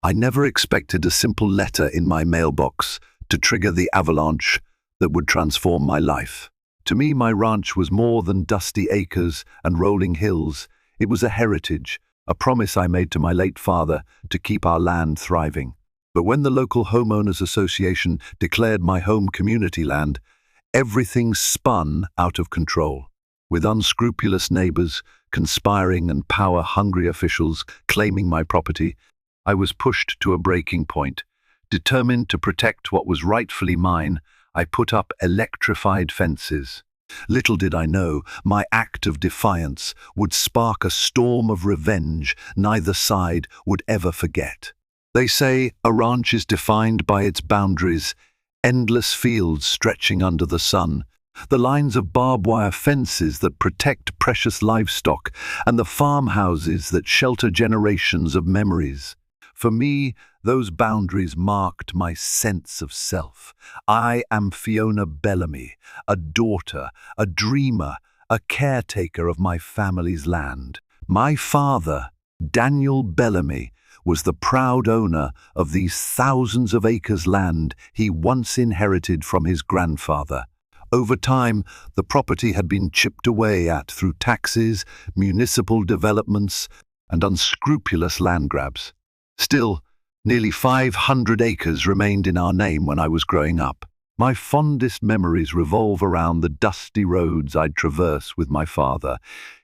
I never expected a simple letter in my mailbox to trigger the avalanche that would transform my life. To me, my ranch was more than dusty acres and rolling hills. It was a heritage, a promise I made to my late father to keep our land thriving. But when the local homeowners association declared my home community land, everything spun out of control. With unscrupulous neighbors, conspiring and power-hungry officials claiming my property, I was pushed to a breaking point. Determined to protect what was rightfully mine, I put up electrified fences. Little did I know, my act of defiance would spark a storm of revenge neither side would ever forget. They say a ranch is defined by its boundaries, endless fields stretching under the sun, the lines of barbed wire fences that protect precious livestock, and the farmhouses that shelter generations of memories. For me, those boundaries marked my sense of self. I am Fiona Bellamy, a daughter, a dreamer, a caretaker of my family's land. My father, Daniel Bellamy, was the proud owner of these thousands of acres land he once inherited from his grandfather. Over time, the property had been chipped away at through taxes, municipal developments, and unscrupulous land grabs. Still, nearly 500 acres remained in our name when I was growing up. My fondest memories revolve around the dusty roads I'd traverse with my father.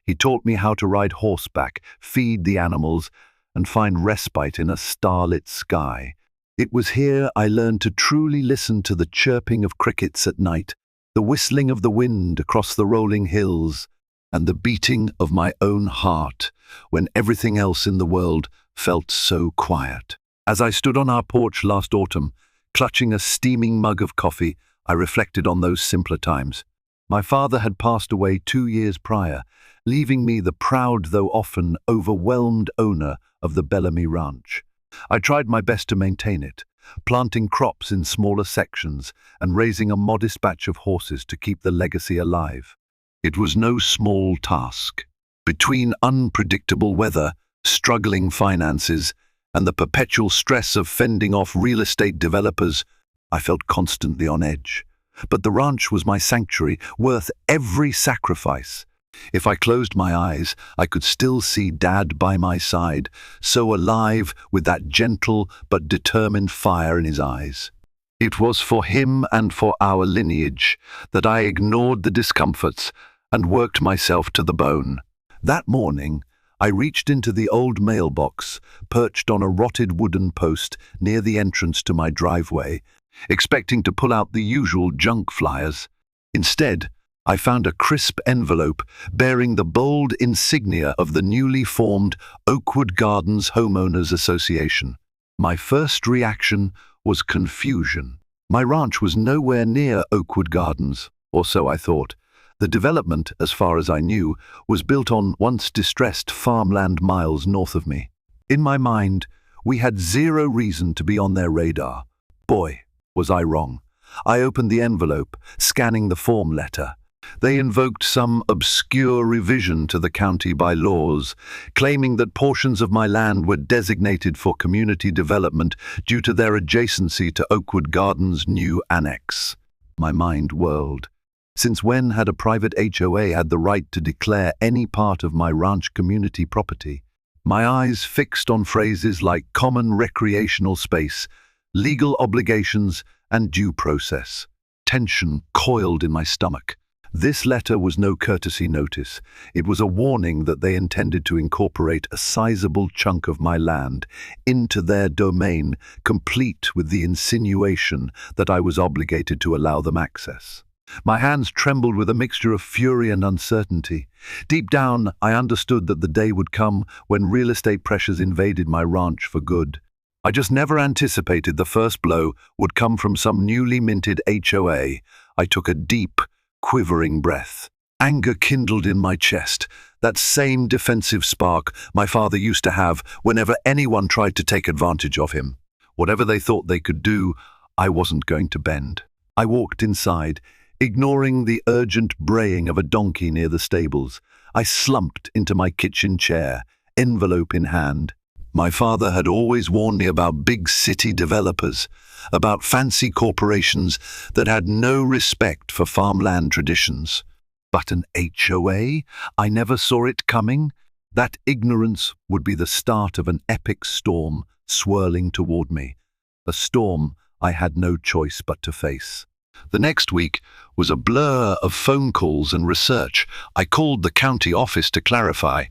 He taught me how to ride horseback, feed the animals, and find respite in a starlit sky. It was here I learned to truly listen to the chirping of crickets at night, the whistling of the wind across the rolling hills, and the beating of my own heart when everything else in the world felt so quiet. As I stood on our porch last autumn, clutching a steaming mug of coffee, I reflected on those simpler times. My father had passed away 2 years prior, leaving me the proud though often overwhelmed owner of the Bellamy Ranch. I tried my best to maintain it, planting crops in smaller sections and raising a modest batch of horses to keep the legacy alive. It was no small task. Between unpredictable weather, struggling finances, and the perpetual stress of fending off real estate developers, I felt constantly on edge. But the ranch was my sanctuary, worth every sacrifice. If I closed my eyes, I could still see Dad by my side, so alive with that gentle but determined fire in his eyes. It was for him and for our lineage that I ignored the discomforts and worked myself to the bone. That morning, I reached into the old mailbox, perched on a rotted wooden post near the entrance to my driveway, expecting to pull out the usual junk flyers. Instead, I found a crisp envelope bearing the bold insignia of the newly formed Oakwood Gardens Homeowners Association. My first reaction was confusion. My ranch was nowhere near Oakwood Gardens, or so I thought. The development, as far as I knew, was built on once distressed farmland miles north of me. In my mind, we had zero reason to be on their radar. Boy, was I wrong. I opened the envelope, scanning the form letter. They invoked some obscure revision to the county bylaws, claiming that portions of my land were designated for community development due to their adjacency to Oakwood Gardens' new annex. My mind whirled. Since when had a private HOA had the right to declare any part of my ranch community property? My eyes fixed on phrases like common recreational space, legal obligations, and due process. Tension coiled in my stomach. This letter was no courtesy notice. It was a warning that they intended to incorporate a sizable chunk of my land into their domain, complete with the insinuation that I was obligated to allow them access. My hands trembled with a mixture of fury and uncertainty. Deep down, I understood that the day would come when real estate pressures invaded my ranch for good. I just never anticipated the first blow would come from some newly minted HOA. I took a deep, quivering breath. Anger kindled in my chest, that same defensive spark my father used to have whenever anyone tried to take advantage of him. Whatever they thought they could do, I wasn't going to bend. I walked inside, ignoring the urgent braying of a donkey near the stables. I slumped into my kitchen chair, envelope in hand. My father had always warned me about big city developers, about fancy corporations that had no respect for farmland traditions. But an HOA? I never saw it coming. That ignorance would be the start of an epic storm swirling toward me, a storm I had no choice but to face. The next week was a blur of phone calls and research. I called the county office to clarify.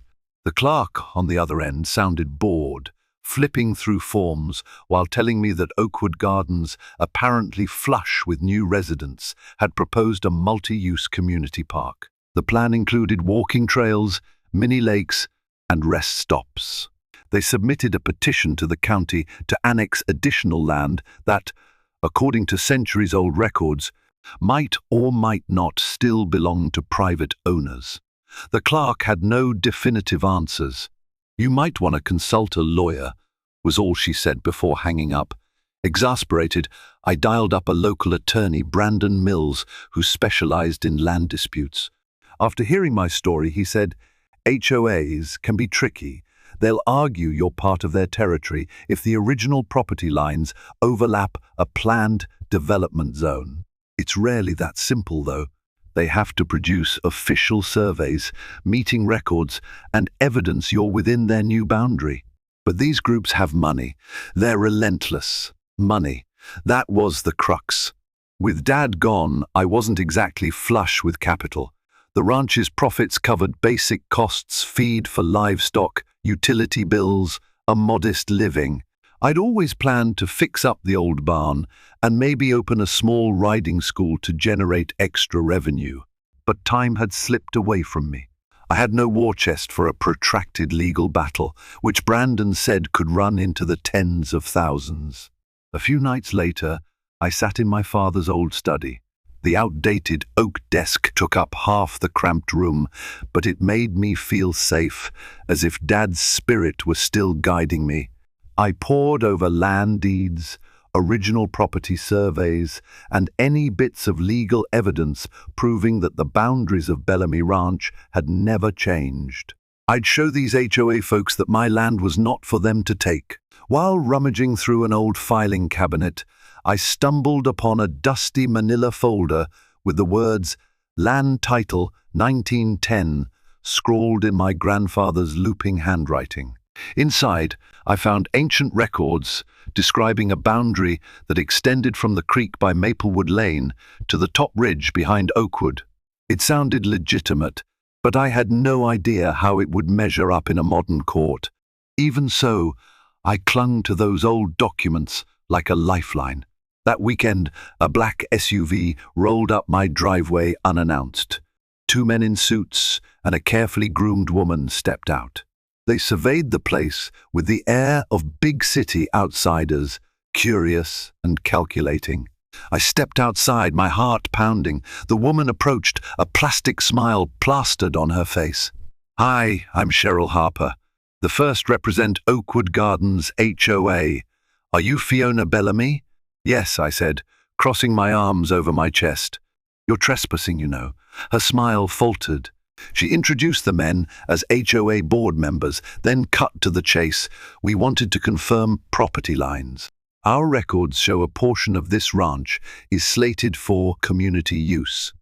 The clerk on the other end sounded bored, flipping through forms while telling me that Oakwood Gardens, apparently flush with new residents, had proposed a multi-use community park. The plan included walking trails, mini lakes, and rest stops. They submitted a petition to the county to annex additional land that, according to centuries-old records, might or might not still belong to private owners. The clerk had no definitive answers. "You might want to consult a lawyer," was all she said before hanging up. Exasperated, I dialed up a local attorney, Brandon Mills, who specialized in land disputes. After hearing my story, he said, "HOAs can be tricky. They'll argue you're part of their territory if the original property lines overlap a planned development zone. It's rarely that simple, though. They have to produce official surveys, meeting records, and evidence you're within their new boundary. But these groups have money. They're relentless. Money. That was the crux. With Dad gone, I wasn't exactly flush with capital. The ranch's profits covered basic costs, feed for livestock, utility bills, a modest living. I'd always planned to fix up the old barn and maybe open a small riding school to generate extra revenue. But time had slipped away from me. I had no war chest for a protracted legal battle, which Brandon said could run into the tens of thousands. A few nights later, I sat in my father's old study. The outdated oak desk took up half the cramped room, but it made me feel safe, as if Dad's spirit was still guiding me. I pored over land deeds, original property surveys, and any bits of legal evidence proving that the boundaries of Bellamy Ranch had never changed. I'd show these HOA folks that my land was not for them to take. While rummaging through an old filing cabinet, I stumbled upon a dusty manila folder with the words "Land Title 1910" scrawled in my grandfather's looping handwriting. Inside, I found ancient records describing a boundary that extended from the creek by Maplewood Lane to the top ridge behind Oakwood. It sounded legitimate, but I had no idea how it would measure up in a modern court. Even so, I clung to those old documents like a lifeline. That weekend, a black SUV rolled up my driveway unannounced. 2 men in suits and a carefully groomed woman stepped out. They surveyed the place with the air of big city outsiders, curious and calculating. I stepped outside, my heart pounding. The woman approached, a plastic smile plastered on her face. "Hi, I'm Cheryl Harper. The first represent Oakwood Gardens HOA. Are you Fiona Bellamy?" "Yes," I said, crossing my arms over my chest. "You're trespassing, you know." Her smile faltered. She introduced the men as HOA board members, then cut to the chase. "We wanted to confirm property lines. Our records show a portion of this ranch is slated for community use.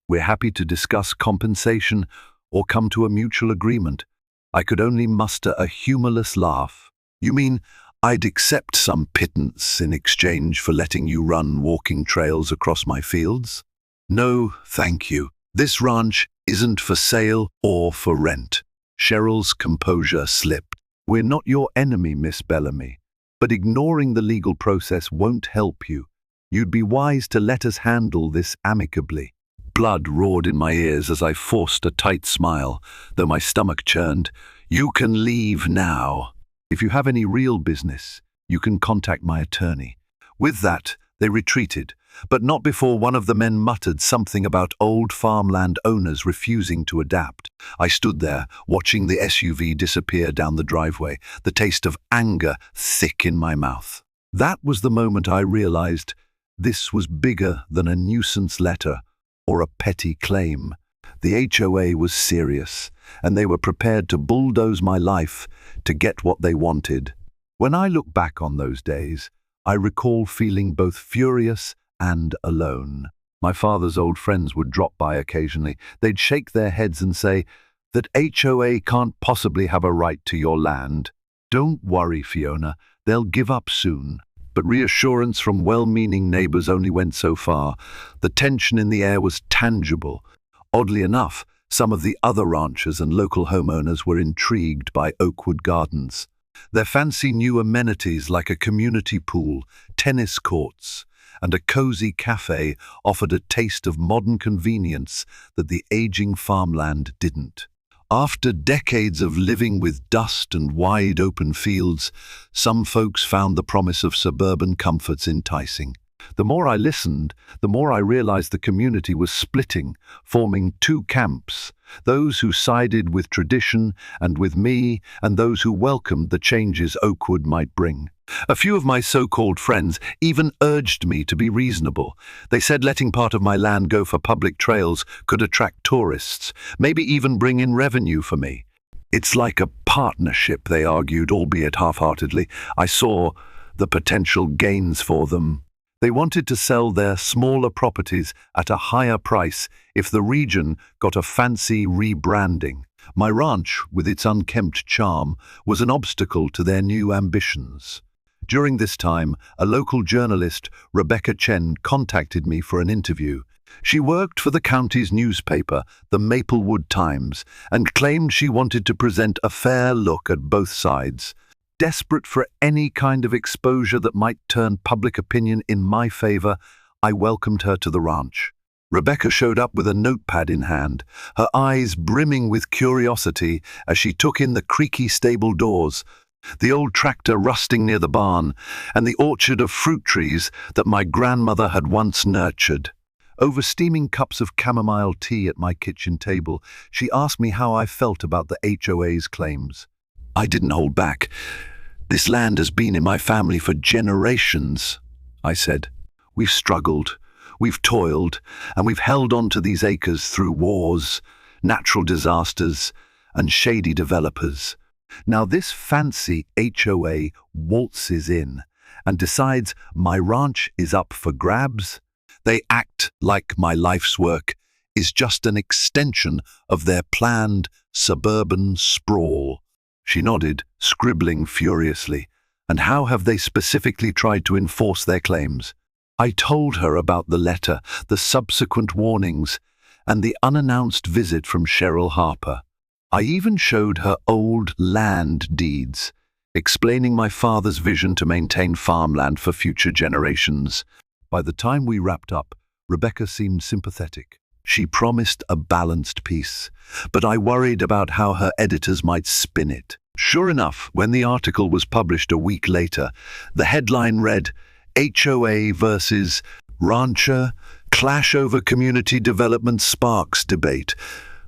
We're happy to discuss compensation or come to a mutual agreement." I could only muster a humorless laugh. "You mean I'd accept some pittance in exchange for letting you run walking trails across my fields?" "No, thank you. This ranch isn't for sale or for rent." Cheryl's composure slipped. "We're not your enemy, Miss Bellamy, but ignoring the legal process won't help you. You'd be wise to let us handle this amicably." Blood roared in my ears as I forced a tight smile, though my stomach churned. "You can leave now. If you have any real business, you can contact my attorney." With that, they retreated, but not before one of the men muttered something about old farmland owners refusing to adapt. I stood there, watching the SUV disappear down the driveway, the taste of anger thick in my mouth. That was the moment I realized this was bigger than a nuisance letter or a petty claim. The HOA was serious, and they were prepared to bulldoze my life to get what they wanted. When I look back on those days, I recall feeling both furious and alone. My father's old friends would drop by occasionally. They'd shake their heads and say, "That HOA can't possibly have a right to your land. Don't worry, Fiona, they'll give up soon." But reassurance from well-meaning neighbors only went so far. The tension in the air was tangible. Oddly enough, some of the other ranchers and local homeowners were intrigued by Oakwood Gardens. Their fancy new amenities like a community pool, tennis courts, and a cozy cafe offered a taste of modern convenience that the aging farmland didn't. After decades of living with dust and wide open fields, some folks found the promise of suburban comforts enticing. The more I listened, the more I realized the community was splitting, forming two camps, those who sided with tradition and with me, and those who welcomed the changes Oakwood might bring. A few of my so-called friends even urged me to be reasonable. They said letting part of my land go for public trails could attract tourists, maybe even bring in revenue for me. It's like a partnership, they argued, albeit half-heartedly. I saw the potential gains for them. They wanted to sell their smaller properties at a higher price if the region got a fancy rebranding. My ranch, with its unkempt charm, was an obstacle to their new ambitions. During this time, a local journalist, Rebecca Chen, contacted me for an interview. She worked for the county's newspaper, the Maplewood Times, and claimed she wanted to present a fair look at both sides. Desperate for any kind of exposure that might turn public opinion in my favor, I welcomed her to the ranch. Rebecca showed up with a notepad in hand, her eyes brimming with curiosity as she took in the creaky stable doors, the old tractor rusting near the barn, and the orchard of fruit trees that my grandmother had once nurtured. Over steaming cups of chamomile tea at my kitchen table, she asked me how I felt about the HOA's claims. I didn't hold back. "This land has been in my family for generations," I said. "We've struggled, we've toiled, and we've held on to these acres through wars, natural disasters, and shady developers. Now this fancy HOA waltzes in and decides my ranch is up for grabs. They act like my life's work is just an extension of their planned suburban sprawl." She nodded, scribbling furiously. "And how have they specifically tried to enforce their claims?" I told her about the letter, the subsequent warnings, and the unannounced visit from Cheryl Harper. I even showed her old land deeds, explaining my father's vision to maintain farmland for future generations. By the time we wrapped up, Rebecca seemed sympathetic. She promised a balanced piece, but I worried about how her editors might spin it. Sure enough, when the article was published a week later, the headline read, "HOA versus Rancher, Clash over Community Development Sparks Debate."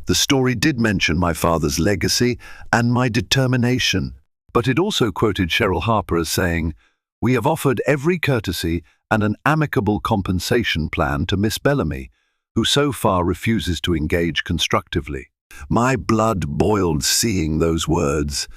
The story did mention my father's legacy and my determination, but it also quoted Cheryl Harper as saying, "We have offered every courtesy and an amicable compensation plan to Miss Bellamy, who so far refuses to engage constructively." My blood boiled seeing those words.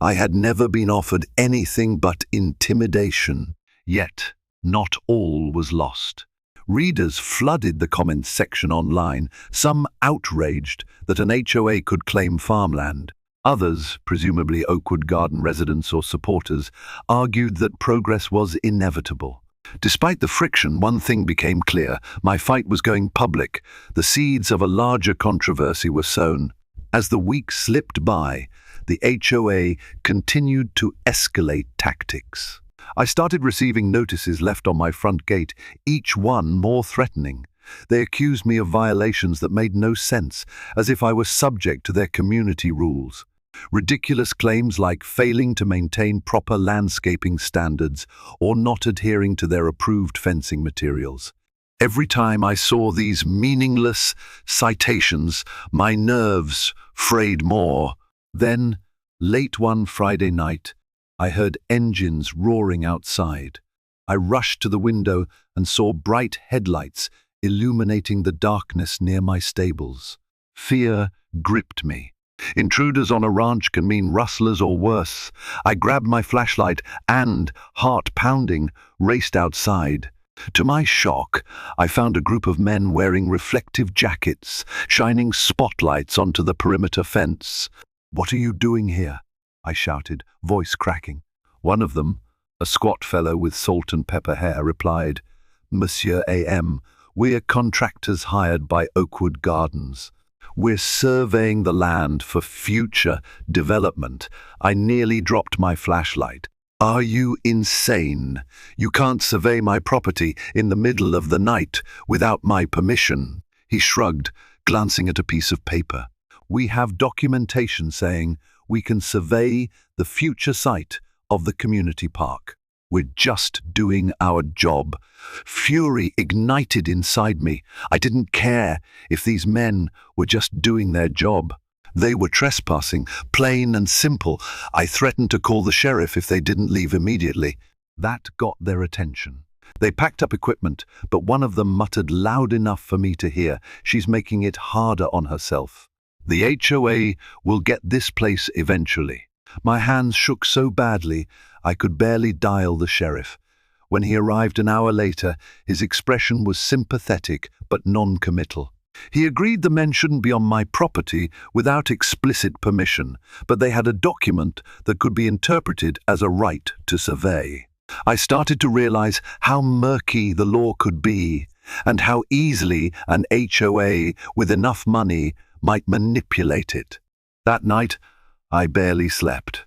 I had never been offered anything but intimidation. Yet, not all was lost. Readers flooded the comments section online, some outraged that an HOA could claim farmland. Others, presumably Oakwood Garden residents or supporters, argued that progress was inevitable. Despite the friction, one thing became clear: my fight was going public. The seeds of a larger controversy were sown. As the weeks slipped by, the HOA continued to escalate tactics. I started receiving notices left on my front gate, each one more threatening. They accused me of violations that made no sense, as if I was subject to their community rules. Ridiculous claims like failing to maintain proper landscaping standards or not adhering to their approved fencing materials. Every time I saw these meaningless citations, my nerves frayed more. Then, late one Friday night, I heard engines roaring outside. I rushed to the window and saw bright headlights illuminating the darkness near my stables. Fear gripped me. Intruders on a ranch can mean rustlers or worse. I grabbed my flashlight and, heart pounding, raced outside. To my shock, I found a group of men wearing reflective jackets, shining spotlights onto the perimeter fence. "What are you doing here?" I shouted, voice cracking. One of them, a squat fellow with salt and pepper hair, replied, "Monsieur A.M., we're contractors hired by Oakwood Gardens. We're surveying the land for future development." I nearly dropped my flashlight. "Are you insane? You can't survey my property in the middle of the night without my permission." He shrugged, glancing at a piece of paper. "We have documentation saying we can survey the future site of the community park. We're just doing our job." Fury ignited inside me. I didn't care if these men were just doing their job. They were trespassing, plain and simple. I threatened to call the sheriff if they didn't leave immediately. That got their attention. They packed up equipment, but one of them muttered loud enough for me to hear, "She's making it harder on herself. The HOA will get this place eventually." My hands shook so badly I could barely dial the sheriff. When he arrived an hour later, his expression was sympathetic but non-committal. He agreed the men shouldn't be on my property without explicit permission, but they had a document that could be interpreted as a right to survey. I started to realize how murky the law could be, and how easily an HOA with enough money might manipulate it. That night, I barely slept.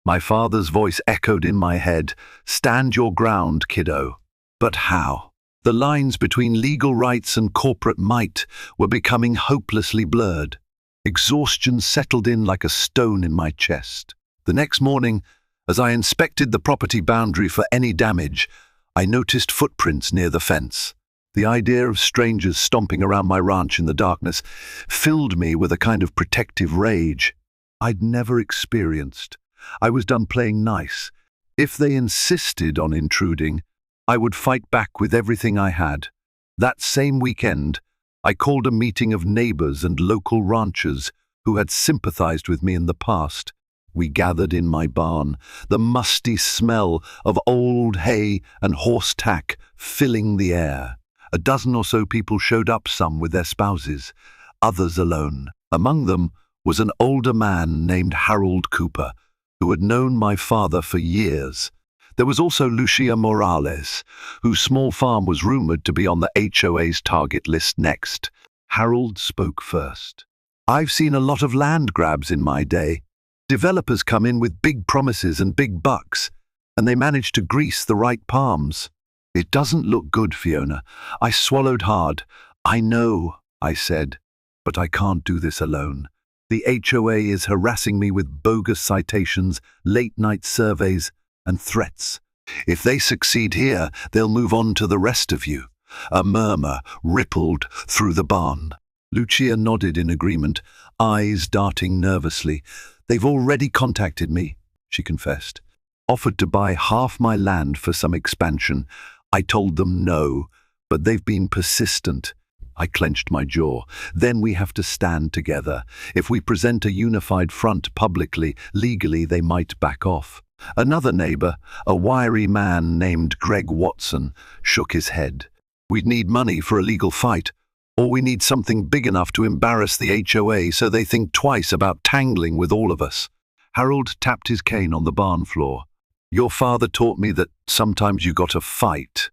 My father's voice echoed in my head, "Stand your ground, kiddo." But how? The lines between legal rights and corporate might were becoming hopelessly blurred. Exhaustion settled in like a stone in my chest. The next morning, as I inspected the property boundary for any damage, I noticed footprints near the fence. The idea of strangers stomping around my ranch in the darkness filled me with a kind of protective rage I'd never experienced. I was done playing nice. If they insisted on intruding, I would fight back with everything I had. That same weekend, I called a meeting of neighbors and local ranchers who had sympathized with me in the past. We gathered in my barn, the musty smell of old hay and horse tack filling the air. A dozen or so people showed up, some with their spouses, others alone. Among them was an older man named Harold Cooper, who had known my father for years. There was also Lucia Morales, whose small farm was rumored to be on the HOA's target list next. Harold spoke first. "I've seen a lot of land grabs in my day. Developers come in with big promises and big bucks, and they manage to grease the right palms. It doesn't look good, Fiona." I swallowed hard. "I know," I said, "but I can't do this alone. The HOA is harassing me with bogus citations, late-night surveys, and threats. If they succeed here, they'll move on to the rest of you." A murmur rippled through the barn. Lucia nodded in agreement, eyes darting nervously. "They've already contacted me," she confessed. "Offered to buy half my land for some expansion. I told them no, but they've been persistent." I clenched my jaw. "Then we have to stand together. If we present a unified front publicly, legally they might back off." Another neighbor, a wiry man named Greg Watson, shook his head. "We'd need money for a legal fight, or we need something big enough to embarrass the HOA so they think twice about tangling with all of us." Harold tapped his cane on the barn floor. "Your father taught me that sometimes you gotta fight,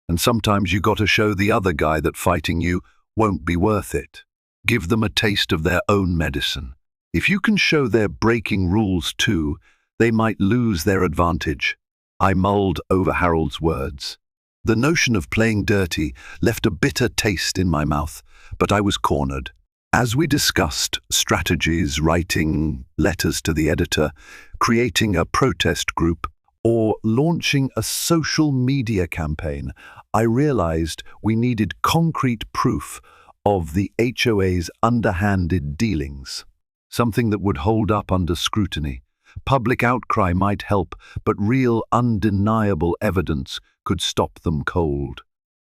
and sometimes you gotta show the other guy that fighting you won't be worth it. Give them a taste of their own medicine. If you can show they're breaking rules too, they might lose their advantage." I mulled over Harold's words. The notion of playing dirty left a bitter taste in my mouth, but I was cornered. As we discussed strategies, writing letters to the editor, creating a protest group, or launching a social media campaign, I realized we needed concrete proof of the HOA's underhanded dealings. Something that would hold up under scrutiny. Public outcry might help, but real, undeniable evidence could stop them cold.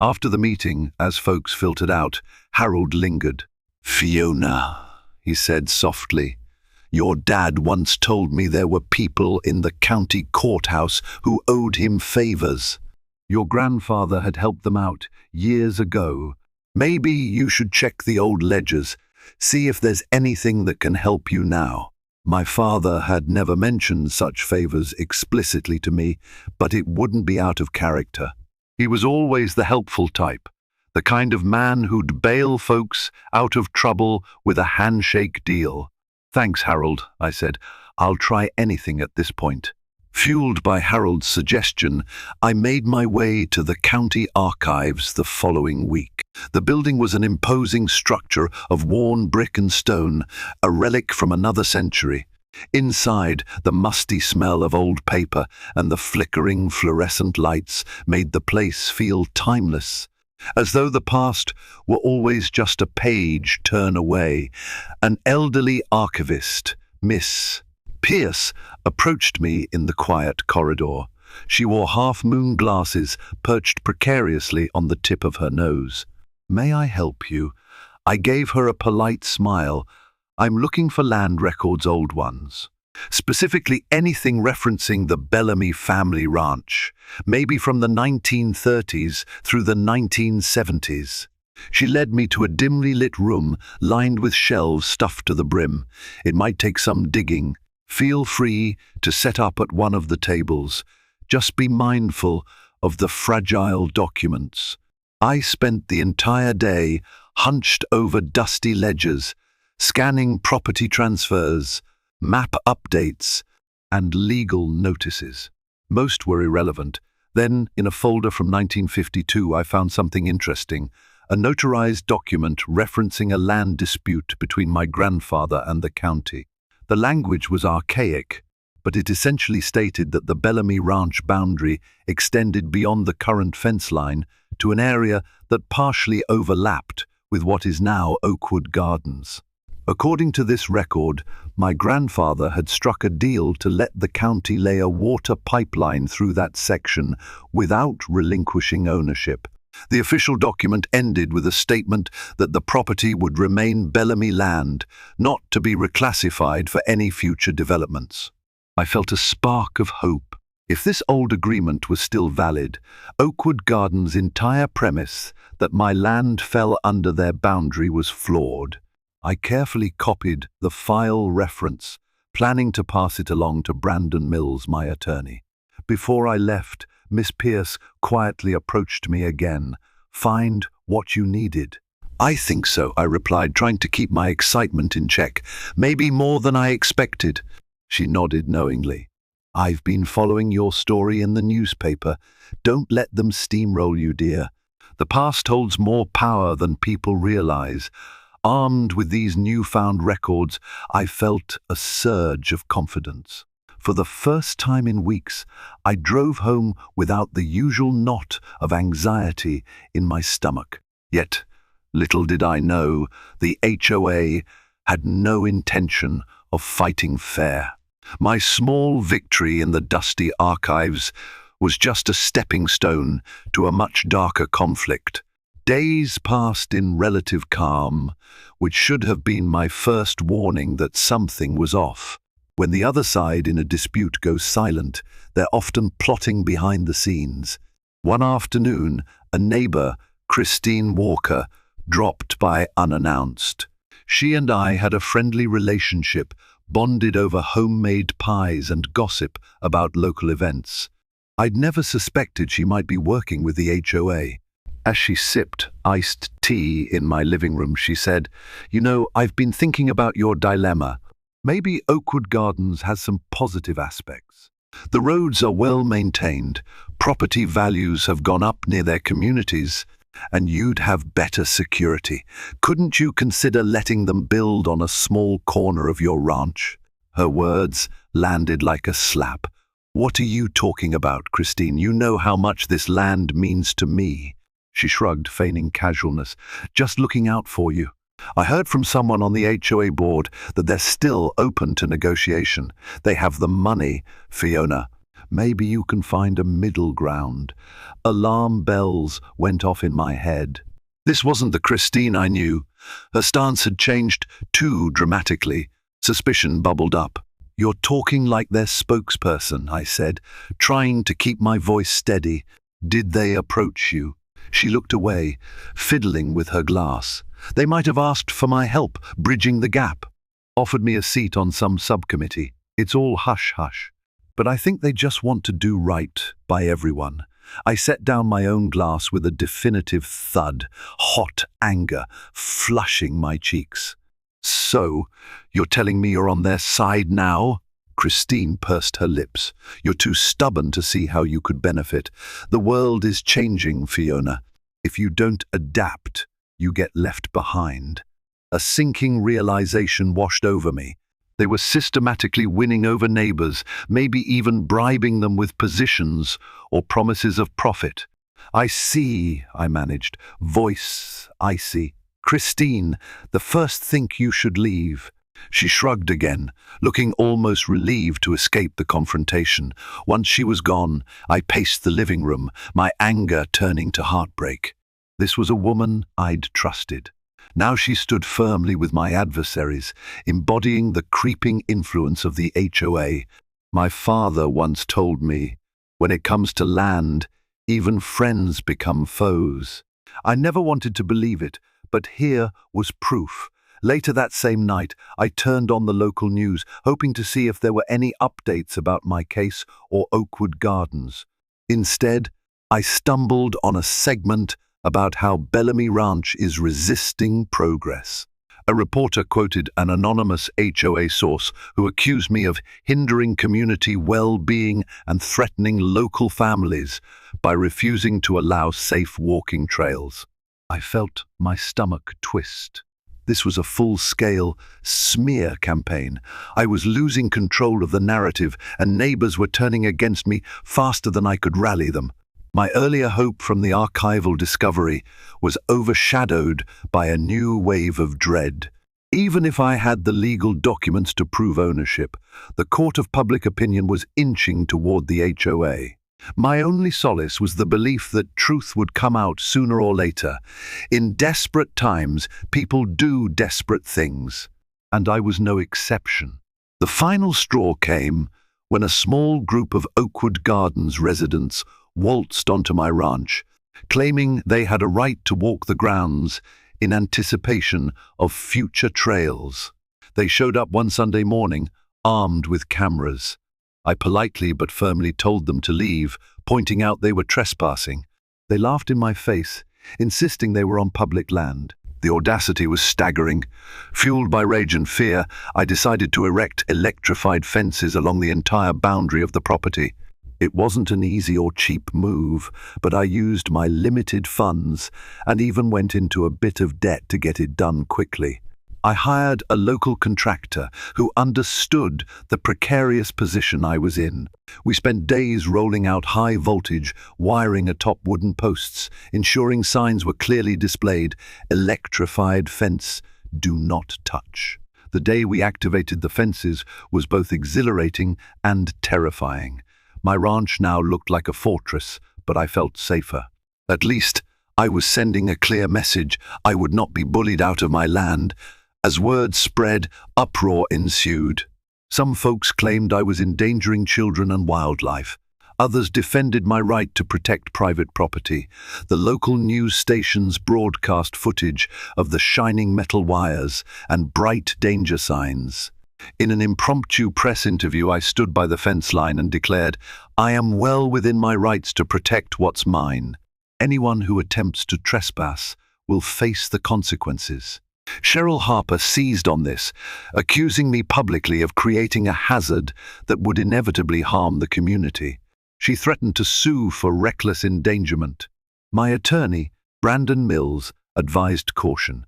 After the meeting, as folks filtered out, Harold lingered. "Fiona," he said softly, Your dad once told me there were people in the county courthouse who owed him favors. Your grandfather had helped them out years ago. Maybe you should check the old ledgers, see if there's anything that can help you now. My father had never mentioned such favors explicitly to me, but it wouldn't be out of character. He was always the helpful type, the kind of man who'd bail folks out of trouble with a handshake deal. Thanks, Harold, I said. I'll try anything at this point. Fueled by Harold's suggestion, I made my way to the county archives the following week. The building was an imposing structure of worn brick and stone, a relic from another century. Inside, the musty smell of old paper and the flickering fluorescent lights made the place feel timeless, as though the past were always just a page turn away. An elderly archivist, Miss Pierce, approached me in the quiet corridor. She wore half-moon glasses perched precariously on the tip of her nose. "May I help you?" I gave her a polite smile. "I'm looking for land records, old ones. Specifically anything referencing the Bellamy family ranch, maybe from the 1930s through the 1970s. She led me to a dimly lit room lined with shelves stuffed to the brim. "It might take some digging. Feel free to set up at one of the tables. Just be mindful of the fragile documents." I spent the entire day hunched over dusty ledgers, scanning property transfers, map updates, and legal notices. Most were irrelevant. Then, in a folder from 1952, I found something interesting, a notarized document referencing a land dispute between my grandfather and the county. The language was archaic, but it essentially stated that the Bellamy Ranch boundary extended beyond the current fence line to an area that partially overlapped with what is now Oakwood Gardens. According to this record, my grandfather had struck a deal to let the county lay a water pipeline through that section without relinquishing ownership. The official document ended with a statement that the property would remain Bellamy land, not to be reclassified for any future developments. I felt a spark of hope. If this old agreement was still valid, Oakwood Gardens' entire premise that my land fell under their boundary was flawed. I carefully copied the file reference, planning to pass it along to Brandon Mills, my attorney. Before I left, Miss Pierce quietly approached me again. "Find what you needed." "I think so," I replied, trying to keep my excitement in check. "Maybe more than I expected." She nodded knowingly. "I've been following your story in the newspaper. Don't let them steamroll you, dear. The past holds more power than people realize." Armed with these newfound records, I felt a surge of confidence. For the first time in weeks, I drove home without the usual knot of anxiety in my stomach. Yet, little did I know, the HOA had no intention of fighting fair. My small victory in the dusty archives was just a stepping stone to a much darker conflict. Days passed in relative calm, which should have been my first warning that something was off. When the other side in a dispute goes silent, they're often plotting behind the scenes. One afternoon, a neighbor, Christine Walker, dropped by unannounced. She and I had a friendly relationship, bonded over homemade pies and gossip about local events. I'd never suspected she might be working with the HOA. As she sipped iced tea in my living room, she said, "You know, I've been thinking about your dilemma. Maybe Oakwood Gardens has some positive aspects. The roads are well maintained, property values have gone up near their communities, and you'd have better security. Couldn't you consider letting them build on a small corner of your ranch?" Her words landed like a slap. "What are you talking about, Christine? You know how much this land means to me." She shrugged, feigning casualness. "Just looking out for you. I heard from someone on the HOA board that they're still open to negotiation. They have the money, Fiona. Maybe you can find a middle ground." Alarm bells went off in my head. This wasn't the Christine I knew. Her stance had changed too dramatically. Suspicion bubbled up. "You're talking like their spokesperson," I said, trying to keep my voice steady. "Did they approach you?" She looked away, fiddling with her glass. "They might have asked for my help, bridging the gap. Offered me a seat on some subcommittee. It's all hush-hush. But I think they just want to do right by everyone." I set down my own glass with a definitive thud, hot anger flushing my cheeks. "So, you're telling me you're on their side now?" Christine pursed her lips. "You're too stubborn to see how you could benefit. The world is changing, Fiona. If you don't adapt, you get left behind." A sinking realization washed over me. They were systematically winning over neighbors, maybe even bribing them with positions or promises of profit. "I see," I managed, voice icy. "Christine, the first think you should leave." She shrugged again, looking almost relieved to escape the confrontation. Once she was gone, I paced the living room, my anger turning to heartbreak. This was a woman I'd trusted. Now she stood firmly with my adversaries, embodying the creeping influence of the HOA. My father once told me, when it comes to land, even friends become foes. I never wanted to believe it, but here was proof. Later that same night, I turned on the local news, hoping to see if there were any updates about my case or Oakwood Gardens. Instead, I stumbled on a segment about how Bellamy Ranch is resisting progress. A reporter quoted an anonymous HOA source who accused me of hindering community well-being and threatening local families by refusing to allow safe walking trails. I felt my stomach twist. This was a full-scale smear campaign. I was losing control of the narrative, and neighbors were turning against me faster than I could rally them. My earlier hope from the archival discovery was overshadowed by a new wave of dread. Even if I had the legal documents to prove ownership, the court of public opinion was inching toward the HOA. My only solace was the belief that truth would come out sooner or later. In desperate times, people do desperate things, and I was no exception. The final straw came when a small group of Oakwood Gardens residents waltzed onto my ranch, claiming they had a right to walk the grounds in anticipation of future trails. They showed up one Sunday morning, armed with cameras. I politely but firmly told them to leave, pointing out they were trespassing. They laughed in my face, insisting they were on public land. The audacity was staggering. Fueled by rage and fear, I decided to erect electrified fences along the entire boundary of the property. It wasn't an easy or cheap move, but I used my limited funds and even went into a bit of debt to get it done quickly. I hired a local contractor who understood the precarious position I was in. We spent days rolling out high-voltage wiring atop wooden posts, ensuring signs were clearly displayed: "Electrified fence, do not touch." The day we activated the fences was both exhilarating and terrifying. My ranch now looked like a fortress, but I felt safer. At least I was sending a clear message: I would not be bullied out of my land. As word spread, uproar ensued. Some folks claimed I was endangering children and wildlife. Others defended my right to protect private property. The local news stations broadcast footage of the shining metal wires and bright danger signs. In an impromptu press interview, I stood by the fence line and declared, "I am well within my rights to protect what's mine. Anyone who attempts to trespass will face the consequences." Cheryl Harper seized on this, accusing me publicly of creating a hazard that would inevitably harm the community. She threatened to sue for reckless endangerment. My attorney, Brandon Mills, advised caution.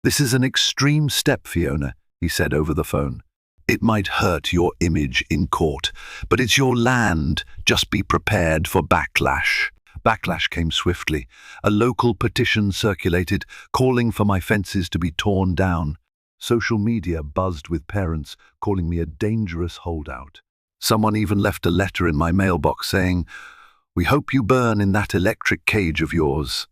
"This is an extreme step, Fiona," he said over the phone. "It might hurt your image in court, but it's your land. Just be prepared for backlash." Backlash came swiftly. A local petition circulated, calling for my fences to be torn down. Social media buzzed with parents calling me a dangerous holdout. Someone even left a letter in my mailbox saying, "We hope you burn in that electric cage of yours."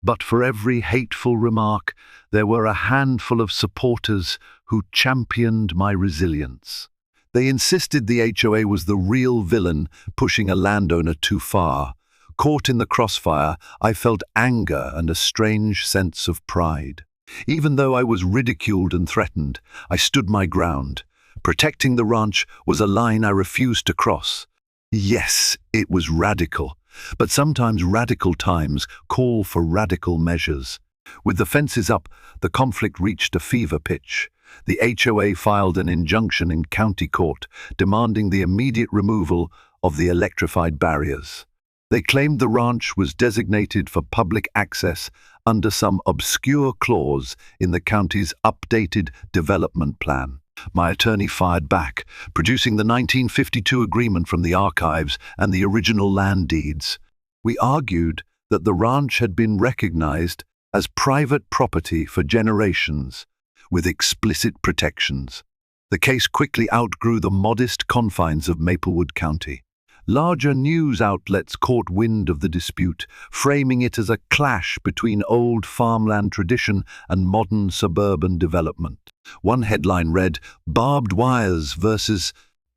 But for every hateful remark, there were a handful of supporters who championed my resilience. They insisted the HOA was the real villain, pushing a landowner too far. Caught in the crossfire, I felt anger and a strange sense of pride. Even though I was ridiculed and threatened, I stood my ground. Protecting the ranch was a line I refused to cross. Yes, it was radical, but sometimes radical times call for radical measures. With the fences up, the conflict reached a fever pitch. The HOA filed an injunction in county court demanding the immediate removal of the electrified barriers. They claimed the ranch was designated for public access under some obscure clause in the county's updated development plan. My attorney fired back, producing the 1952 agreement from the archives and the original land deeds. We argued that the ranch had been recognized as private property for generations, with explicit protections. The case quickly outgrew the modest confines of Maplewood County. Larger news outlets caught wind of the dispute, framing it as a clash between old farmland tradition and modern suburban development. One headline read, "Barbed wires versus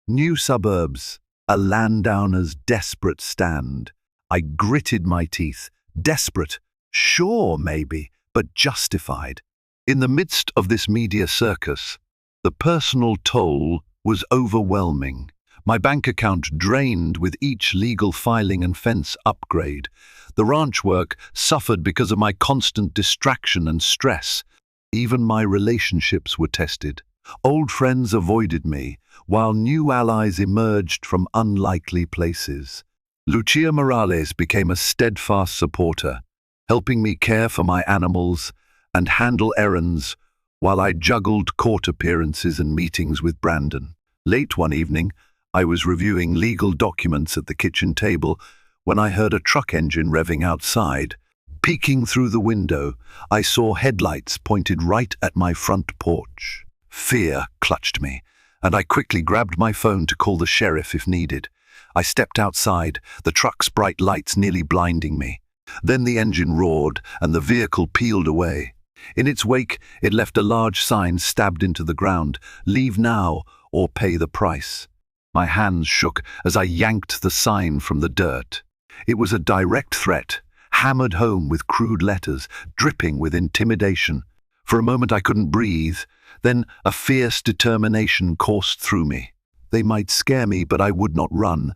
new suburbs, a landowner's desperate stand." I gritted my teeth. Desperate? Sure, maybe, but justified. In the midst of this media circus, the personal toll was overwhelming. My bank account drained with each legal filing and fence upgrade. The ranch work suffered because of my constant distraction and stress. Even my relationships were tested. Old friends avoided me, while new allies emerged from unlikely places. Lucia Morales became a steadfast supporter, helping me care for my animals and handle errands while I juggled court appearances and meetings with Brandon. Late one evening, I was reviewing legal documents at the kitchen table when I heard a truck engine revving outside. Peeking through the window, I saw headlights pointed right at my front porch. Fear clutched me, and I quickly grabbed my phone to call the sheriff if needed. I stepped outside, the truck's bright lights nearly blinding me. Then the engine roared, and the vehicle peeled away. In its wake, it left a large sign stabbed into the ground, "Leave now or pay the price." My hands shook as I yanked the sign from the dirt. It was a direct threat, hammered home with crude letters, dripping with intimidation. For a moment I couldn't breathe, then a fierce determination coursed through me. They might scare me, but I would not run.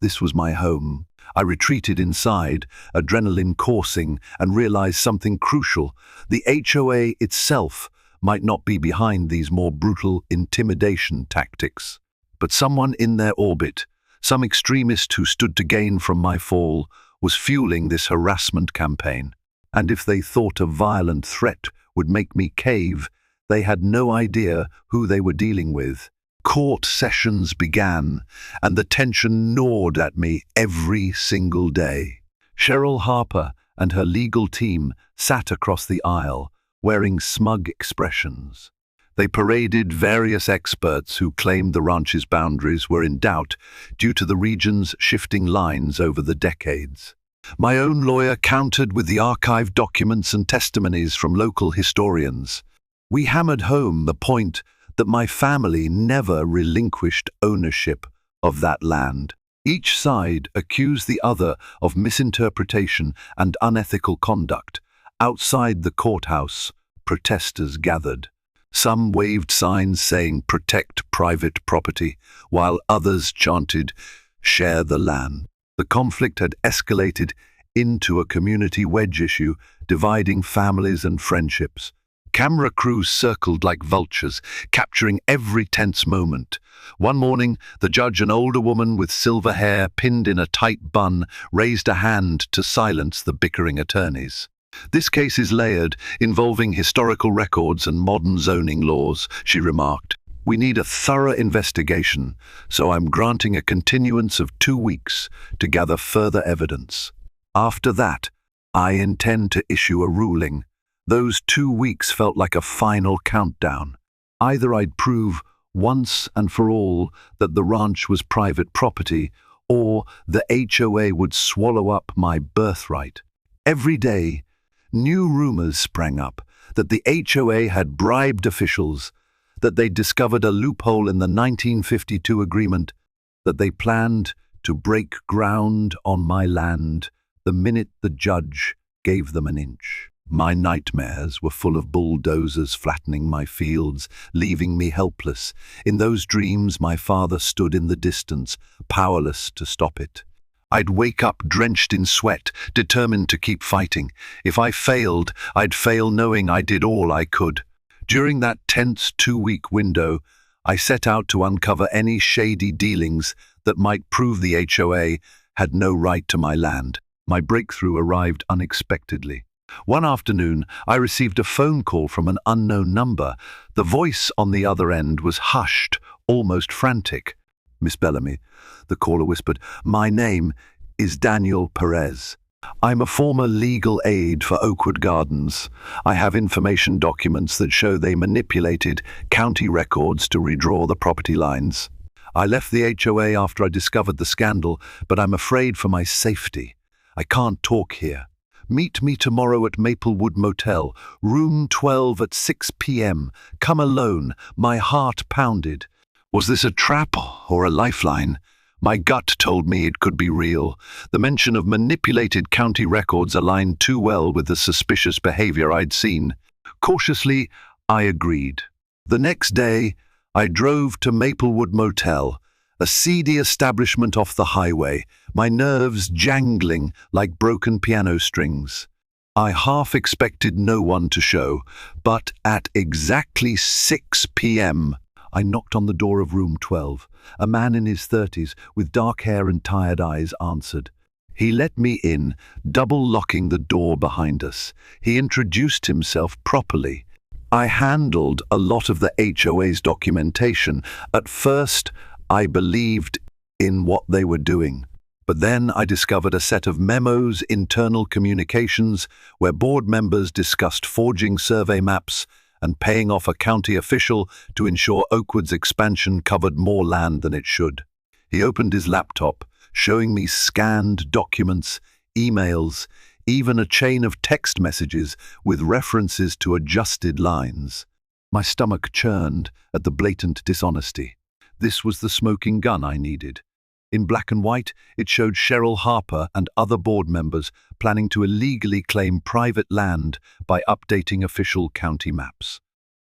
This was my home. I retreated inside, adrenaline coursing, and realized something crucial. The HOA itself might not be behind these more brutal intimidation tactics. But someone in their orbit, some extremist who stood to gain from my fall, was fueling this harassment campaign. And if they thought a violent threat would make me cave, they had no idea who they were dealing with. Court sessions began, and the tension gnawed at me every single day. Cheryl Harper and her legal team sat across the aisle, wearing smug expressions. They paraded various experts who claimed the ranch's boundaries were in doubt due to the region's shifting lines over the decades. My own lawyer countered with the archived documents and testimonies from local historians. We hammered home the point that my family never relinquished ownership of that land. Each side accused the other of misinterpretation and unethical conduct. Outside the courthouse, protesters gathered. Some waved signs saying "Protect private property," while others chanted "Share the land." The conflict had escalated into a community wedge issue, dividing families and friendships. Camera crews circled like vultures, capturing every tense moment. One morning, the judge, an older woman with silver hair pinned in a tight bun, raised a hand to silence the bickering attorneys. "This case is layered, involving historical records and modern zoning laws," she remarked. "We need a thorough investigation, so I'm granting a continuance of 2 weeks to gather further evidence. After that, I intend to issue a ruling." Those 2 weeks felt like a final countdown. Either I'd prove once and for all that the ranch was private property, or the HOA would swallow up my birthright. Every day, New rumors sprang up that the HOA had bribed officials, that they'd discovered a loophole in the 1952 agreement, that they planned to break ground on my land the minute the judge gave them an inch. My nightmares were full of bulldozers flattening my fields, leaving me helpless. In those dreams, my father stood in the distance, powerless to stop it. I'd wake up drenched in sweat, determined to keep fighting. If I failed, I'd fail knowing I did all I could. During that tense 2-week window, I set out to uncover any shady dealings that might prove the HOA had no right to my land. My breakthrough arrived unexpectedly. One afternoon, I received a phone call from an unknown number. The voice on the other end was hushed, almost frantic. "Miss Bellamy," the caller whispered, "my name is Daniel Perez. I'm a former legal aide for Oakwood Gardens. I have information documents that show they manipulated county records to redraw the property lines. I left the HOA after I discovered the scandal, but I'm afraid for my safety. I can't talk here. Meet me tomorrow at Maplewood Motel, room 12 at 6 p.m. Come alone." My heart pounded. Was this a trap or a lifeline? My gut told me it could be real. The mention of manipulated county records aligned too well with the suspicious behavior I'd seen. Cautiously, I agreed. The next day, I drove to Maplewood Motel, a seedy establishment off the highway, my nerves jangling like broken piano strings. I half expected no one to show, but at exactly 6 p.m., I knocked on the door of room 12. A man in his 30s, with dark hair and tired eyes, answered. He let me in, double-locking the door behind us. He introduced himself properly. I handled a lot of the HOA's documentation. At first, I believed in what they were doing. But then I discovered a set of memos, internal communications, where board members discussed forging survey maps and paying off a county official to ensure Oakwood's expansion covered more land than it should. He opened his laptop, showing me scanned documents, emails, even a chain of text messages with references to adjusted lines. My stomach churned at the blatant dishonesty. This was the smoking gun I needed. In black and white, it showed Cheryl Harper and other board members planning to illegally claim private land by updating official county maps.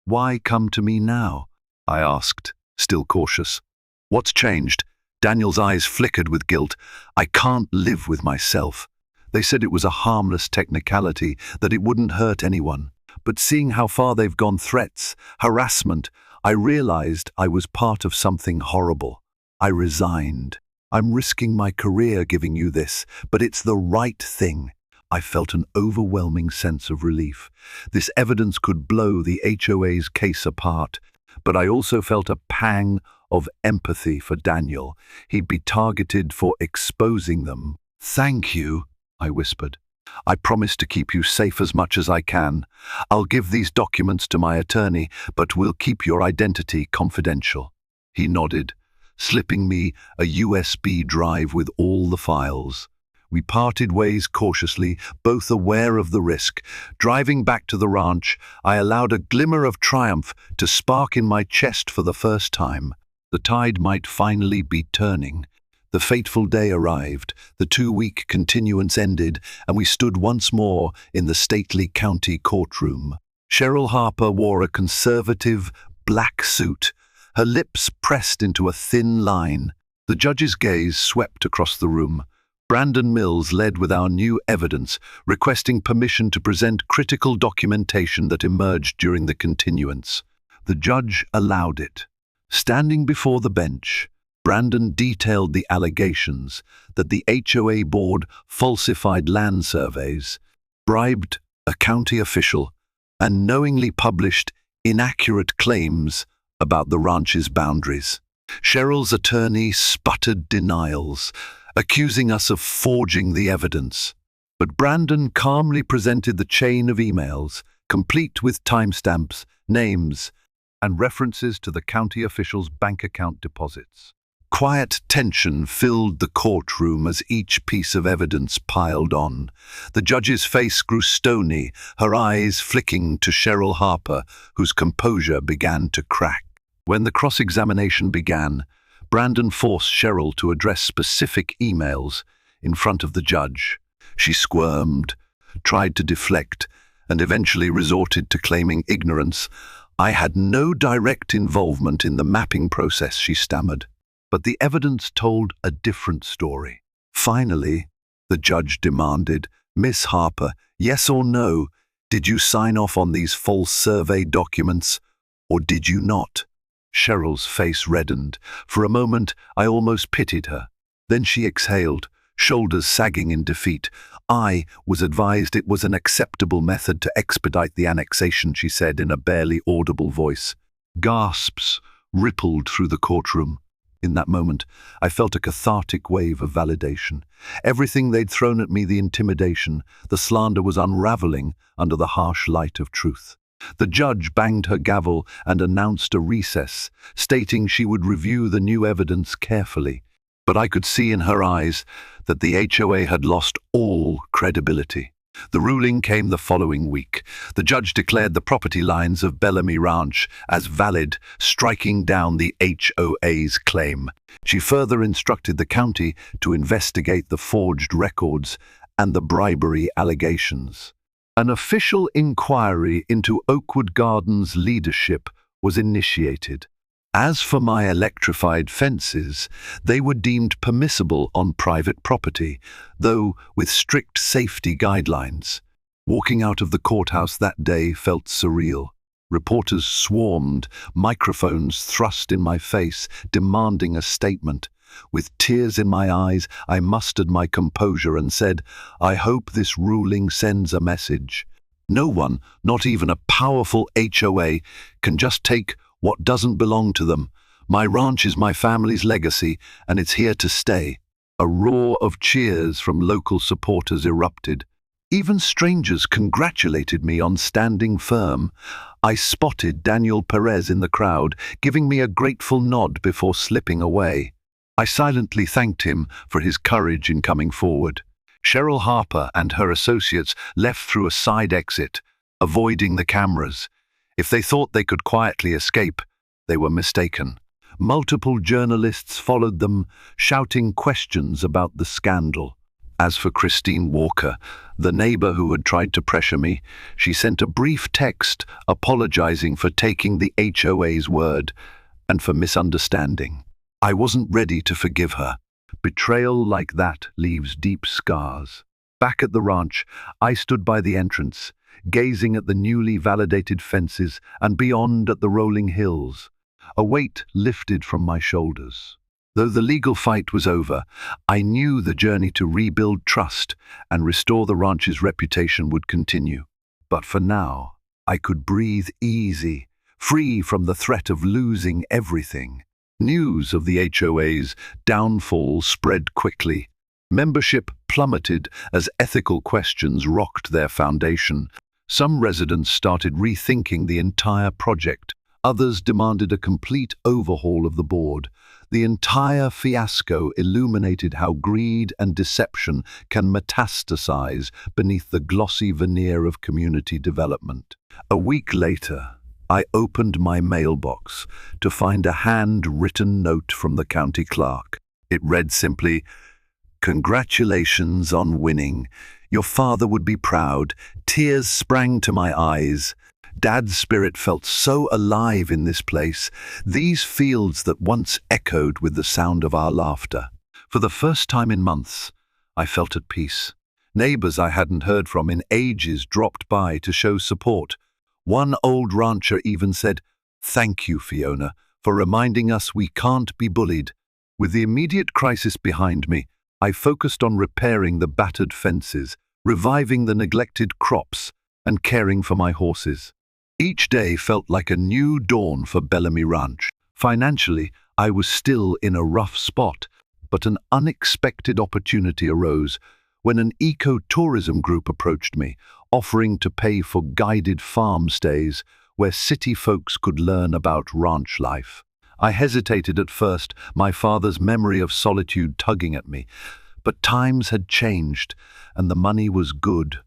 "Why come to me now?" I asked, still cautious. "What's changed?" Daniel's eyes flickered with guilt. "I can't live with myself. They said it was a harmless technicality, that it wouldn't hurt anyone. But seeing how far they've gone, threats, harassment, I realized I was part of something horrible. I resigned. I'm risking my career giving you this, but it's the right thing." I felt an overwhelming sense of relief. This evidence could blow the HOA's case apart, but I also felt a pang of empathy for Daniel. He'd be targeted for exposing them. "Thank you," I whispered. "I promise to keep you safe as much as I can. I'll give these documents to my attorney, but we'll keep your identity confidential." He nodded, slipping me a USB drive with all the files. We parted ways cautiously, both aware of the risk. Driving back to the ranch, I allowed a glimmer of triumph to spark in my chest for the first time. The tide might finally be turning. The fateful day arrived, the 2-week continuance ended, and we stood once more in the stately county courtroom. Cheryl Harper wore a conservative, black suit, her lips pressed into a thin line. The judge's gaze swept across the room. Brandon Mills led with our new evidence, requesting permission to present critical documentation that emerged during the continuance. The judge allowed it. Standing before the bench, Brandon detailed the allegations that the HOA board falsified land surveys, bribed a county official, and knowingly published inaccurate claims about the ranch's boundaries. Cheryl's attorney sputtered denials, accusing us of forging the evidence. But Brandon calmly presented the chain of emails, complete with timestamps, names, and references to the county officials' bank account deposits. Quiet tension filled the courtroom as each piece of evidence piled on. The judge's face grew stony, her eyes flicking to Cheryl Harper, whose composure began to crack. When the cross-examination began, Brandon forced Cheryl to address specific emails in front of the judge. She squirmed, tried to deflect, and eventually resorted to claiming ignorance. "I had no direct involvement in the mapping process," she stammered. But the evidence told a different story. Finally, the judge demanded, "Miss Harper, yes or no, did you sign off on these false survey documents, or did you not?" Cheryl's face reddened. For a moment, I almost pitied her. Then she exhaled, shoulders sagging in defeat. "I was advised it was an acceptable method to expedite the annexation," she said in a barely audible voice. Gasps rippled through the courtroom. In that moment, I felt a cathartic wave of validation. Everything they'd thrown at me, the intimidation, the slander, was unraveling under the harsh light of truth. The judge banged her gavel and announced a recess, stating she would review the new evidence carefully. But I could see in her eyes that the HOA had lost all credibility. The ruling came the following week. The judge declared the property lines of Bellamy Ranch as valid, striking down the HOA's claim. She further instructed the county to investigate the forged records and the bribery allegations. An official inquiry into Oakwood Gardens' leadership was initiated. As for my electrified fences, they were deemed permissible on private property, though with strict safety guidelines. Walking out of the courthouse that day felt surreal. Reporters swarmed, microphones thrust in my face, demanding a statement. With tears in my eyes, I mustered my composure and said, "I hope this ruling sends a message. No one, not even a powerful HOA, can just take what doesn't belong to them. My ranch is my family's legacy, and it's here to stay." A roar of cheers from local supporters erupted. Even strangers congratulated me on standing firm. I spotted Daniel Perez in the crowd, giving me a grateful nod before slipping away. I silently thanked him for his courage in coming forward. Cheryl Harper and her associates left through a side exit, avoiding the cameras. If they thought they could quietly escape, they were mistaken. Multiple journalists followed them, shouting questions about the scandal. As for Christine Walker, the neighbor who had tried to pressure me, she sent a brief text apologizing for taking the HOA's word and for misunderstanding. I wasn't ready to forgive her. Betrayal like that leaves deep scars. Back at the ranch, I stood by the entrance, gazing at the newly validated fences and beyond at the rolling hills. A weight lifted from my shoulders. Though the legal fight was over, I knew the journey to rebuild trust and restore the ranch's reputation would continue. But for now, I could breathe easy, free from the threat of losing everything. News of the HOA's downfall spread quickly. Membership plummeted as ethical questions rocked their foundation. Some residents started rethinking the entire project. Others demanded a complete overhaul of the board. The entire fiasco illuminated how greed and deception can metastasize beneath the glossy veneer of community development. A week later, I opened my mailbox to find a hand-written note from the county clerk. It read simply, "Congratulations on winning. Your father would be proud." Tears sprang to my eyes. Dad's spirit felt so alive in this place, these fields that once echoed with the sound of our laughter. For the first time in months, I felt at peace. Neighbors I hadn't heard from in ages dropped by to show support. One old rancher even said, "Thank you, Fiona, for reminding us we can't be bullied." With the immediate crisis behind me, I focused on repairing the battered fences, reviving the neglected crops, and caring for my horses. Each day felt like a new dawn for Bellamy Ranch. Financially, I was still in a rough spot, but an unexpected opportunity arose when an eco-tourism group approached me, offering to pay for guided farm stays where city folks could learn about ranch life. I hesitated at first, my father's memory of solitude tugging at me. But times had changed, and the money was good.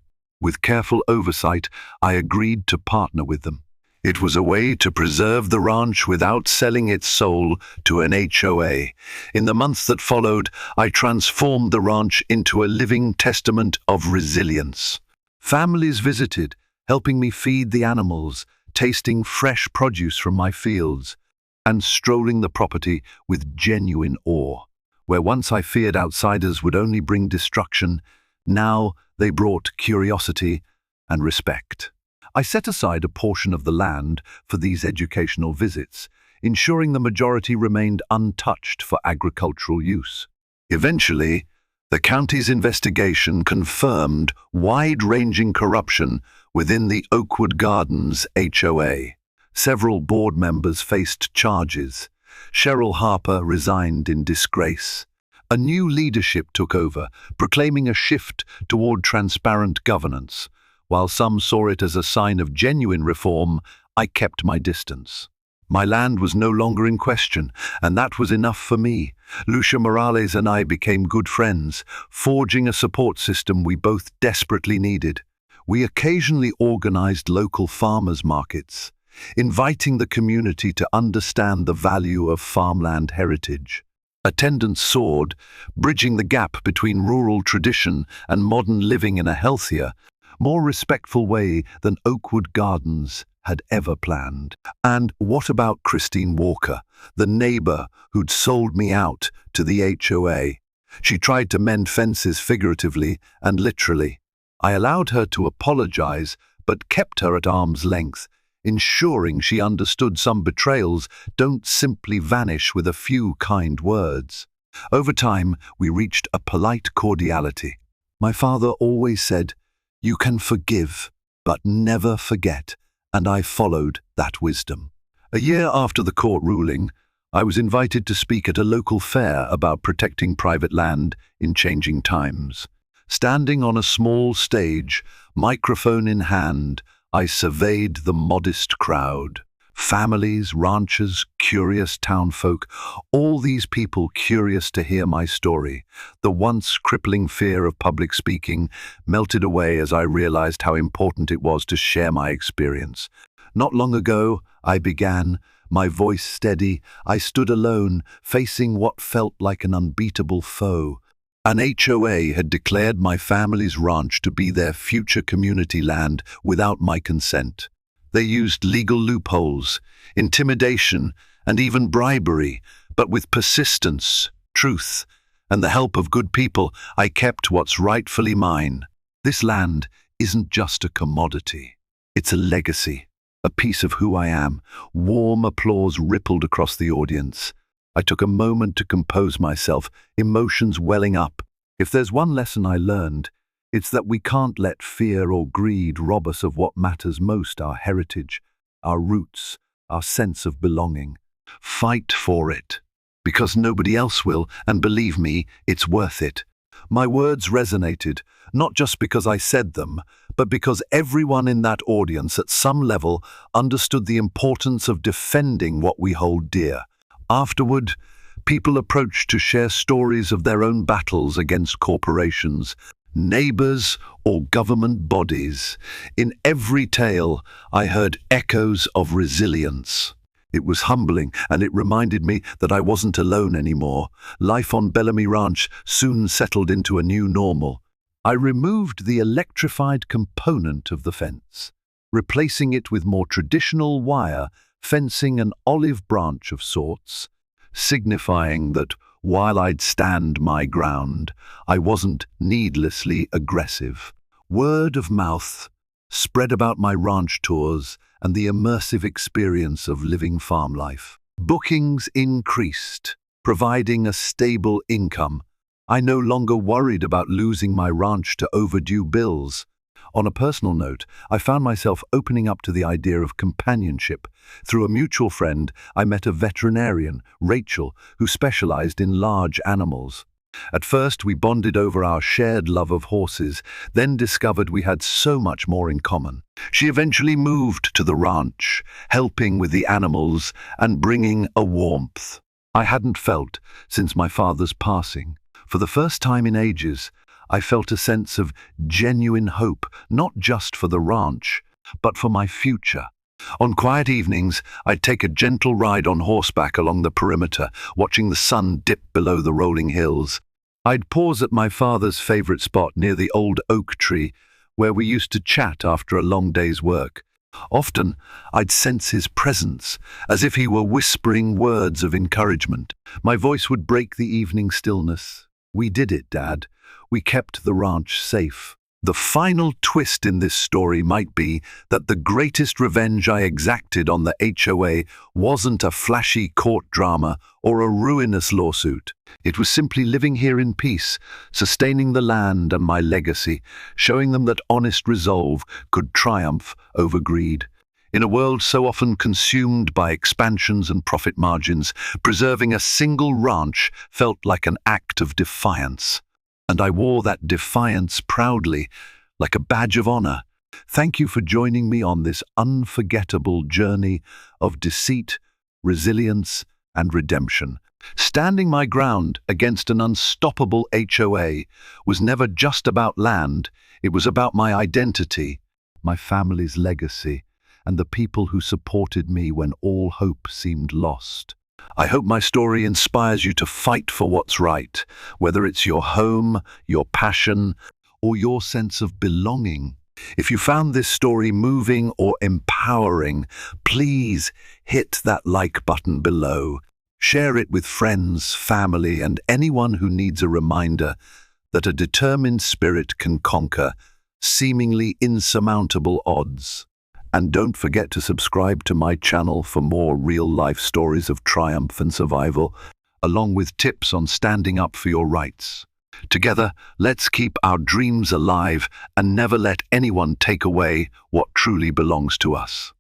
With careful oversight, I agreed to partner with them. It was a way to preserve the ranch without selling its soul to an HOA. In the months that followed, I transformed the ranch into a living testament of resilience. Families visited, helping me feed the animals, tasting fresh produce from my fields, and strolling the property with genuine awe. Where once I feared outsiders would only bring destruction, now they brought curiosity and respect. I set aside a portion of the land for these educational visits, ensuring the majority remained untouched for agricultural use. Eventually, the county's investigation confirmed wide-ranging corruption within the Oakwood Gardens HOA. Several board members faced charges. Cheryl Harper resigned in disgrace. A new leadership took over, proclaiming a shift toward transparent governance. While some saw it as a sign of genuine reform, I kept my distance. My land was no longer in question, and that was enough for me. Lucia Morales and I became good friends, forging a support system we both desperately needed. We occasionally organized local farmers' markets, inviting the community to understand the value of farmland heritage. Attendance soared, bridging the gap between rural tradition and modern living in a healthier, more respectful way than Oakwood Gardens had ever planned. And what about Christine Walker, the neighbor who'd sold me out to the HOA? She tried to mend fences figuratively and literally. I allowed her to apologize, but kept her at arm's length, ensuring she understood some betrayals don't simply vanish with a few kind words. Over time, we reached a polite cordiality. My father always said, "You can forgive, but never forget," and I followed that wisdom. A year after the court ruling, I was invited to speak at a local fair about protecting private land in changing times. Standing on a small stage, microphone in hand, I surveyed the modest crowd. Families, ranchers, curious townfolk, all these people curious to hear my story. The once crippling fear of public speaking melted away as I realized how important it was to share my experience. Not long ago, I began, my voice steady. I stood alone, facing what felt like an unbeatable foe. An HOA had declared my family's ranch to be their future community land without my consent. They used legal loopholes, intimidation, and even bribery, but with persistence, truth, and the help of good people, I kept what's rightfully mine. This land isn't just a commodity. It's a legacy, a piece of who I am. Warm applause rippled across the audience. I took a moment to compose myself, emotions welling up. If there's one lesson I learned, it's that we can't let fear or greed rob us of what matters most, our heritage, our roots, our sense of belonging. Fight for it, because nobody else will, and believe me, it's worth it. My words resonated, not just because I said them, but because everyone in that audience at some level understood the importance of defending what we hold dear. Afterward, people approached to share stories of their own battles against corporations, neighbors, or government bodies. In every tale, I heard echoes of resilience. It was humbling, and it reminded me that I wasn't alone anymore. Life on Bellamy Ranch soon settled into a new normal. I removed the electrified component of the fence, replacing it with more traditional wire fencing, an olive branch of sorts, signifying that while I'd stand my ground, I wasn't needlessly aggressive. Word of mouth spread about my ranch tours and the immersive experience of living farm life. Bookings increased, providing a stable income. I no longer worried about losing my ranch to overdue bills. On a personal note, I found myself opening up to the idea of companionship. Through a mutual friend, I met a veterinarian, Rachel, who specialized in large animals. At first, we bonded over our shared love of horses, then discovered we had so much more in common. She eventually moved to the ranch, helping with the animals and bringing a warmth I hadn't felt since my father's passing. For the first time in ages, I felt a sense of genuine hope, not just for the ranch, but for my future. On quiet evenings, I'd take a gentle ride on horseback along the perimeter, watching the sun dip below the rolling hills. I'd pause at my father's favorite spot near the old oak tree, where we used to chat after a long day's work. Often, I'd sense his presence, as if he were whispering words of encouragement. My voice would break the evening stillness. "We did it, Dad. We kept the ranch safe." The final twist in this story might be that the greatest revenge I exacted on the HOA wasn't a flashy court drama or a ruinous lawsuit. It was simply living here in peace, sustaining the land and my legacy, showing them that honest resolve could triumph over greed. In a world so often consumed by expansions and profit margins, preserving a single ranch felt like an act of defiance. And I wore that defiance proudly, like a badge of honor. Thank you for joining me on this unforgettable journey of deceit, resilience, and redemption. Standing my ground against an unstoppable HOA was never just about land, it was about my identity, my family's legacy, and the people who supported me when all hope seemed lost. I hope my story inspires you to fight for what's right, whether it's your home, your passion, or your sense of belonging. If you found this story moving or empowering, please hit that like button below. Share it with friends, family, and anyone who needs a reminder that a determined spirit can conquer seemingly insurmountable odds. And don't forget to subscribe to my channel for more real-life stories of triumph and survival, along with tips on standing up for your rights. Together, let's keep our dreams alive and never let anyone take away what truly belongs to us.